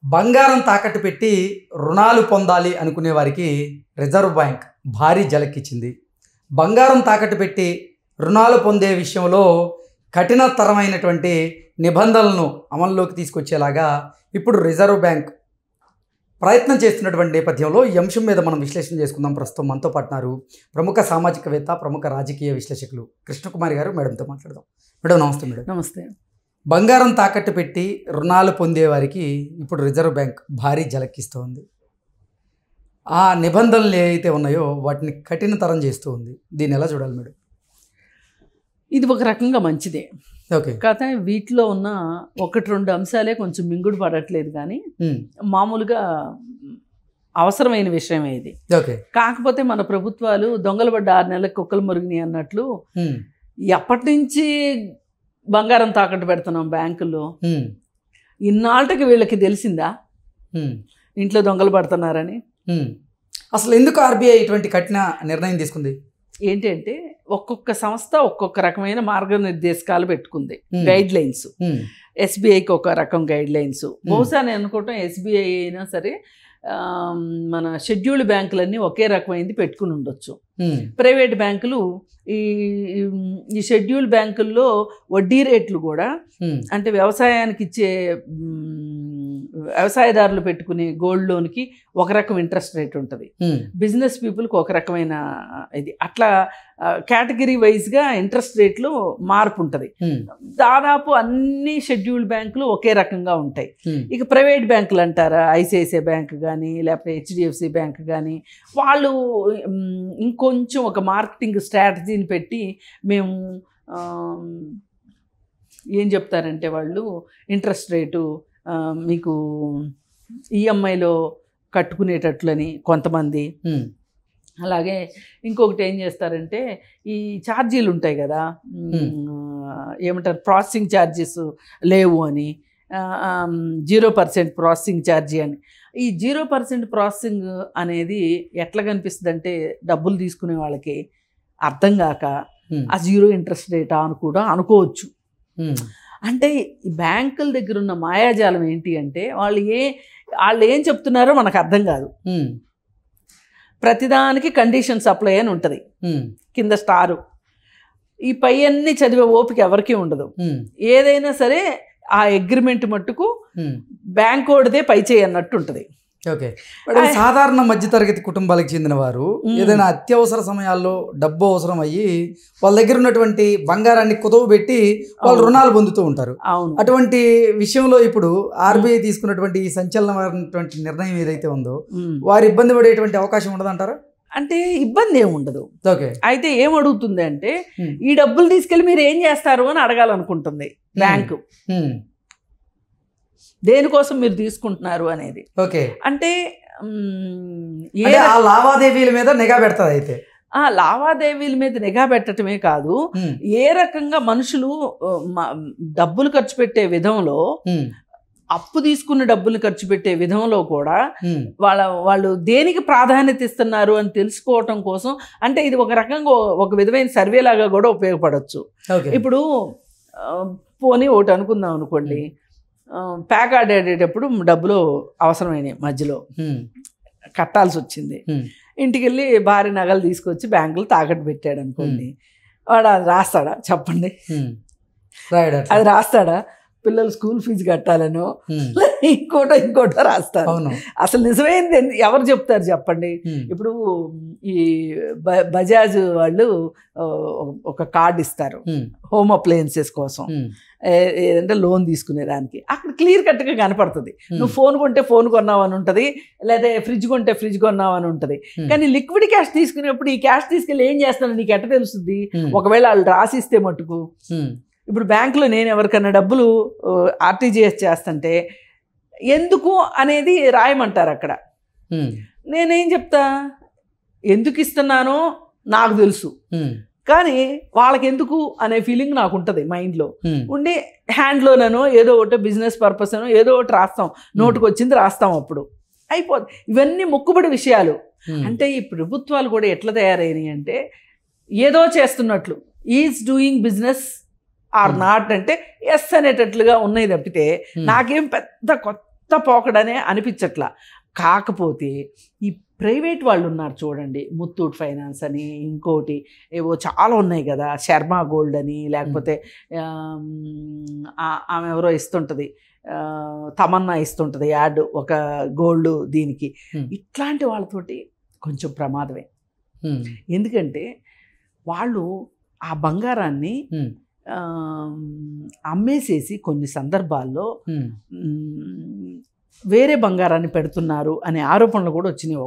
బంగారం తాకట్టు పెట్టి రుణాలు పొందాలి అనుకునే వారికి రిజర్వ్ బ్యాంక్ భారీ జలకిచ్చింది. బంగారం తాకట్టు పెట్టి రుణాలు పొందే విషయంలో కఠినతరమైనటువంటి నిబంధనలను అమల్లోకి తీసుకొచ్చేలాగా ఇప్పుడు రిజర్వ్ బ్యాంక్ ప్రయత్నం చేస్తున్నటువంటి నేపథ్యంలో ఈ అంశం మీద మనం విశ్లేషణ చేసుకుందాం. ప్రస్తుతం మనతో పాటున్నారు ప్రముఖ సామాజికవేత్త, ప్రముఖ రాజకీయ విశ్లేషకులు కృష్ణకుమారి గారు. మేడంతో మాట్లాడదాం. మేడం నమస్తే. మేడం నమస్తే. బంగారం తాకట్టు పెట్టి రుణాలు పొందే వారికి ఇప్పుడు రిజర్వ్ బ్యాంక్ భారీ జలకిస్తోంది. ఆ నిబంధనలు ఏవైతే ఉన్నాయో వాటిని కఠినతరం చేస్తూ ఉంది. దీన్ని ఎలా చూడాలి మేడం? ఇది ఒక రకంగా మంచిదే. ఓకే. కాకపోతే వీటిలో ఉన్న ఒకటి రెండు అంశాలే కొంచెం మింగుడు పడట్లేదు, కానీ మామూలుగా అవసరమైన విషయమే ఇది. ఓకే. కాకపోతే మన ప్రభుత్వాలు దొంగలు పడ్డ 6 నెలలకు కుక్కలు మురిగినాయి అన్నట్లు ఎప్పటి నుంచి బంగారం తాకట్టు పెడుతున్నాం బ్యాంకుల్లో. ఇన్నాళ్ళకి వీళ్ళకి తెలిసిందా ఇంట్లో దొంగలు పడుతున్నారని? అసలు ఎందుకు ఆర్బీఐ ఇటువంటి కఠిన నిర్ణయం తీసుకుంది? ఏంటంటే ఒక్కొక్క సంస్థ ఒక్కొక్క రకమైన మార్గనిర్దేశకాలు పెట్టుకుంది, గైడ్ లైన్స్. ఎస్బీఐకి ఒక రకం గైడ్ లైన్స్. బహుశా నేను అనుకోవటం ఎస్బీఐ అయినా సరే మన షెడ్యూల్డ్ బ్యాంకులన్నీ ఒకే రకమైంది పెట్టుకుని ఉండొచ్చు. ప్రైవేట్ బ్యాంకులు ఈ షెడ్యూల్ బ్యాంకుల్లో వడ్డీ రేట్లు కూడా, అంటే వ్యవసాయానికి ఇచ్చే వ్యవసాయదారులు పెట్టుకునే గోల్డ్ లోన్కి ఒక రకం ఇంట్రెస్ట్ రేట్ ఉంటుంది, బిజినెస్ పీపుల్కి ఒక రకమైన ఇది, అట్లా కేటగిరీ వైజ్గా ఇంట్రెస్ట్ రేట్లు మార్పు ఉంటుంది. దాదాపు అన్ని షెడ్యూల్డ్ బ్యాంకులు ఒకే రకంగా ఉంటాయి. ఇక ప్రైవేట్ బ్యాంకులు అంటారా, ఐసిఐసిఐ బ్యాంక్ కానీ లేకపోతే హెచ్డిఎఫ్సి బ్యాంక్ కానీ, వాళ్ళు ఇంకొంచెం ఒక మార్కెటింగ్ స్ట్రాటజీని పెట్టి మేము ఏం చెప్తారంటే వాళ్ళు ఇంట్రెస్ట్ రేటు మీకు ఈఎంఐలో కట్టుకునేటట్లని కొంతమంది, అలాగే ఇంకొకటి ఏం చేస్తారంటే ఈ ఛార్జీలు ఉంటాయి కదా, ఏమంటారు ప్రాసెసింగ్ ఛార్జెస్ లేవు అని, 0% ప్రాసెసింగ్ ఛార్జీ అని. ఈ 0% ప్రాసెసింగ్ అనేది ఎట్లా కనిపిస్తుంది అంటే డబ్బులు తీసుకునే వాళ్ళకి అర్థం కాక ఆ 0 ఇంట్రెస్ట్ రేటా అని కూడా అనుకోవచ్చు. అంటే ఈ బ్యాంకుల దగ్గర ఉన్న మాయాజాలం ఏంటి అంటే వాళ్ళు ఏం చెప్తున్నారో మనకు అర్థం కాదు. ప్రతిదానికి కండిషన్స్ అప్లై అని ఉంటుంది, కింద స్టారు. ఈ పై అన్ని చదివే ఓపిక ఎవరికీ ఉండదు. ఏదైనా సరే ఆ అగ్రిమెంట్ మట్టుకు బ్యాంక్ ఓడిదే పై చేయి అన్నట్టు ఉంటుంది. ఓకే. సాధారణ మధ్యతరగతి కుటుంబాలకు చెందిన వారు ఏదైనా అత్యవసర సమయాల్లో డబ్బు అవసరం అయ్యి వాళ్ళ దగ్గర ఉన్నటువంటి బంగారాన్ని కుదవ పెట్టి వాళ్ళు రుణాలు పొందుతూ ఉంటారు. అటువంటి విషయంలో ఇప్పుడు ఆర్బీఐ తీసుకున్నటువంటి ఈ సంచలనమైనటువంటి నిర్ణయం ఏదైతే ఉందో వారు ఇబ్బంది పడేటువంటి అవకాశం ఉండదంటారా? అంటే ఇబ్బంది ఏమి ఉండదు. ఓకే. అయితే ఏం అడుగుతుంది అంటే ఈ డబ్బులు తీసుకెళ్ళి మీరు ఏం చేస్తారు అని అడగాలనుకుంటుంది బ్యాంకు. దేనికోసం మీరు తీసుకుంటున్నారు అనేది. ఓకే. అంటే ఆ లావాదేవీల మీద నిఘా పెడతారు. అయితే ఆ లావాదేవీల మీద నిఘా పెట్టడమే కాదు, ఏ రకంగా మనుషులు డబ్బులు ఖర్చు పెట్టే విధంలో, అప్పు తీసుకున్న డబ్బులు ఖర్చు పెట్టే విధంలో కూడా వాళ్ళు దేనికి ప్రాధాన్యత ఇస్తున్నారు అని తెలుసుకోవటం కోసం, అంటే ఇది ఒక రకంగా ఒక విధమైన సర్వే లాగా కూడా ఉపయోగపడవచ్చు. ఇప్పుడు పోనీ ఒకటి అనుకుందాం అనుకోండి, ప్యాక్ ఆడేటప్పుడు డబ్బులు అవసరమైనవి, మధ్యలో కట్టాల్సి వచ్చింది. ఇంటికి వెళ్ళి భారీ నగలు తీసుకొచ్చి బ్యాంకులు తాకట్టు పెట్టాడు అనుకోండి, వాడు అది రాస్తాడా చెప్పండి? అది రాస్తాడా? పిల్లలు స్కూల్ ఫీజు కట్టాలనో ఇంకోటో రాస్తారు. అసలు నిజమైంది ఎవరు చెప్తారు చెప్పండి? ఇప్పుడు ఈ బజాజ్ వాళ్ళు ఒక కార్డు ఇస్తారు హోమ్ అప్లయన్సెస్ కోసం, ఏదంటే లోన్ తీసుకునేదానికి. అక్కడ క్లియర్ కట్గా కనపడుతుంది, నువ్వు ఫోన్ కొంటే ఫోన్ కొన్నావు అని ఉంటుంది, లేదా ఫ్రిడ్జ్ కొంటే ఫ్రిడ్జ్ కొన్నావు అని ఉంటుంది. కానీ లిక్విడ్ క్యాష్ తీసుకునేప్పుడు ఈ క్యాష్ తీసుకెళ్ళి ఏం చేస్తానో నీకు ఎట్ట తెలుస్తుంది? ఒకవేళ వాళ్ళు రాసిస్తే మటుకు. ఇప్పుడు బ్యాంకులో నేను ఎవరికన్నా డబ్బులు ఆర్టీజీఎస్ చేస్తుంటే ఎందుకు అనేది రాయమంటారు అక్కడ. నేనేం చెప్తా, ఎందుకు ఇస్తున్నానో నాకు తెలుసు, కానీ వాళ్ళకి ఎందుకు అనే ఫీలింగ్ నాకు ఉంటుంది మైండ్లో ఉండి, హ్యాండ్లోనో ఏదో ఒకటి బిజినెస్ పర్పస్ అనో ఏదో ఒకటి రాస్తాం, నోటుకు వచ్చింది రాస్తాం, అప్పుడు అయిపోతుంది. ఇవన్నీ మొక్కుబడి విషయాలు. అంటే ఈ ప్రభుత్వాలు కూడా ఎట్లా తయారైనాయి అంటే ఏదో చేస్తున్నట్లు, is doing business are not అంటే ఎస్ అనేటట్లుగా ఉన్నాయి తప్పితే నాకేం పెద్ద కొత్త పోకడనే అనిపించట్లా. కాకపోతే ఈ ప్రైవేట్ వాళ్ళు ఉన్నారు చూడండి, ముత్తూట్ ఫైనాన్స్ అని, ఇంకోటి ఏవో చాలా ఉన్నాయి కదా, శర్మ గోల్డ్ అని, లేకపోతే ఆమె ఎవరో ఇస్తుంటుంది, తమన్నా ఇస్తుంటుంది యాడ్ ఒక గోల్డ్ దీనికి. ఇట్లాంటి వాళ్ళతోటి కొంచెం ప్రమాదమే. ఎందుకంటే వాళ్ళు ఆ బంగారాన్ని అమ్మేసేసి కొన్ని సందర్భాల్లో వేరే బంగారాన్ని పెడుతున్నారు అనే ఆరోపణలు కూడా వచ్చినాయి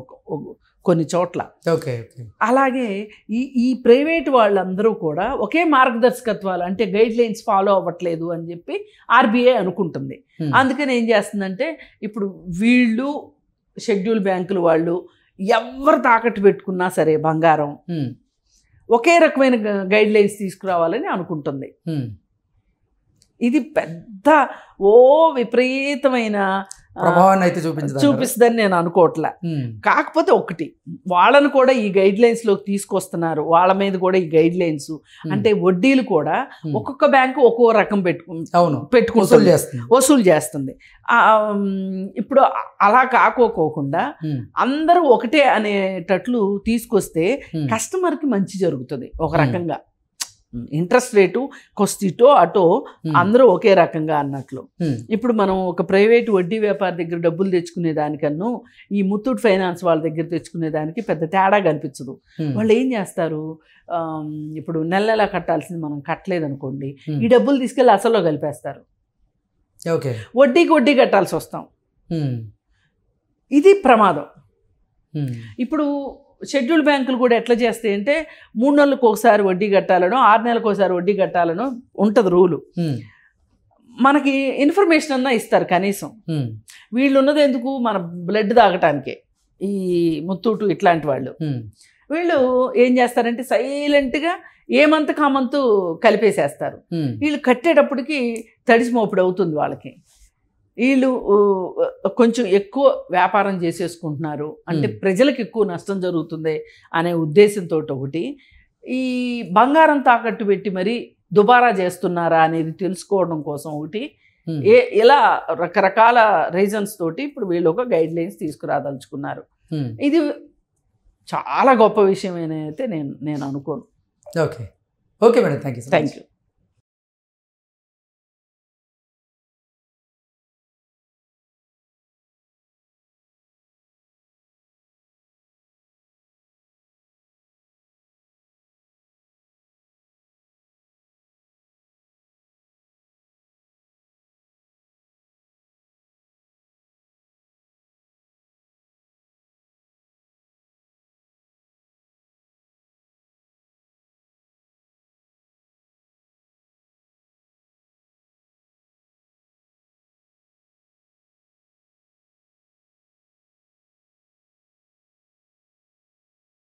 కొన్ని చోట్ల. అలాగే ఈ ప్రైవేట్ వాళ్ళందరూ కూడా ఒకే మార్గదర్శకత్వాలు అంటే గైడ్ లైన్స్ ఫాలో అవ్వట్లేదు అని చెప్పి ఆర్బీఐ అనుకుంటుంది. అందుకని ఏం చేస్తుందంటే ఇప్పుడు వీళ్ళు షెడ్యూల్ బ్యాంకులు వాళ్ళు ఎవరు తాకట్టు పెట్టుకున్నా సరే బంగారం ఒకే రకమైన గైడ్ లైన్స్ తీసుకురావాలని అనుకుంటుంది. ఇది పెద్ద విపరీతమైన ప్రభావాన్ని అయితే చూపిస్తుందని నేను అనుకోవట్లే. కాకపోతే ఒకటి, వాళ్ళను కూడా ఈ గైడ్ లైన్స్ లోకి తీసుకొస్తున్నారు, వాళ్ళ మీద కూడా ఈ గైడ్ లైన్స్ అంటే వడ్డీలు కూడా ఒక్కొక్క బ్యాంకు ఒక్కో రకం పెట్టుకుంటుంది, వసూలు చేస్తుంది. ఇప్పుడు అలా కాకోకుండా అందరూ ఒకటే అనేటట్లు తీసుకొస్తే కస్టమర్కి మంచి జరుగుతుంది. ఒక రకంగా ఇంట్రెస్ట్ రేటు కొస్తిటో అటో అందరూ ఒకే రకంగా అన్నట్లు. ఇప్పుడు మనం ఒక ప్రైవేట్ వడ్డీ వ్యాపారి దగ్గర డబ్బులు తెచ్చుకునే దానికన్నా ఈ ముత్తూట్ ఫైనాన్స్ వాళ్ళ దగ్గర తెచ్చుకునే దానికి పెద్ద తేడా కనిపించదు. వాళ్ళు ఏం చేస్తారు, ఇప్పుడు నెల నెలా కట్టాల్సింది మనం కట్టలేదు అనుకోండి, ఈ డబ్బులు తీసుకెళ్ళి అసల్లో కలిపేస్తారు, వడ్డీకి వడ్డీ కట్టాల్సి వస్తాం. ఇది ప్రమాదం. ఇప్పుడు షెడ్యూల్ బ్యాంకులు కూడా ఎట్లా చేస్తాయి అంటే 3 నెలలకు ఒకసారి వడ్డీ కట్టాలనో 6 నెలలకు ఒకసారి వడ్డీ కట్టాలనో ఉంటుంది రూలు. మనకి ఇన్ఫర్మేషన్ అన్నా ఇస్తారు కనీసం. వీళ్ళు ఉన్నది ఎందుకు, మన బ్లడ్ తాగటానికే. ఈ ముత్తూటు ఇట్లాంటి వాళ్ళు వీళ్ళు ఏం చేస్తారంటే సైలెంట్గా ఏమంత కామంతు కలిపేసేస్తారు. వీళ్ళు కట్టేటప్పటికి తడిసి మోపుడు అవుతుంది వాళ్ళకి. వీళ్ళు కొంచెం ఎక్కువ వ్యాపారం చేసేసుకుంటున్నారు అంటే ప్రజలకు ఎక్కువ నష్టం జరుగుతుంది అనే ఉద్దేశంతో ఒకటి, ఈ బంగారం తాకట్టు పెట్టి మరి దుబారా చేస్తున్నారా అనేది తెలుసుకోవడం కోసం ఒకటి, ఇలా రకరకాల రీజన్స్ తోటి ఇప్పుడు వీళ్ళు ఒక గైడ్ లైన్స్ తీసుకురాదలుచుకున్నారు. ఇది చాలా గొప్ప విషయం అయితే నేను అనుకోను. Okay madam, thank you.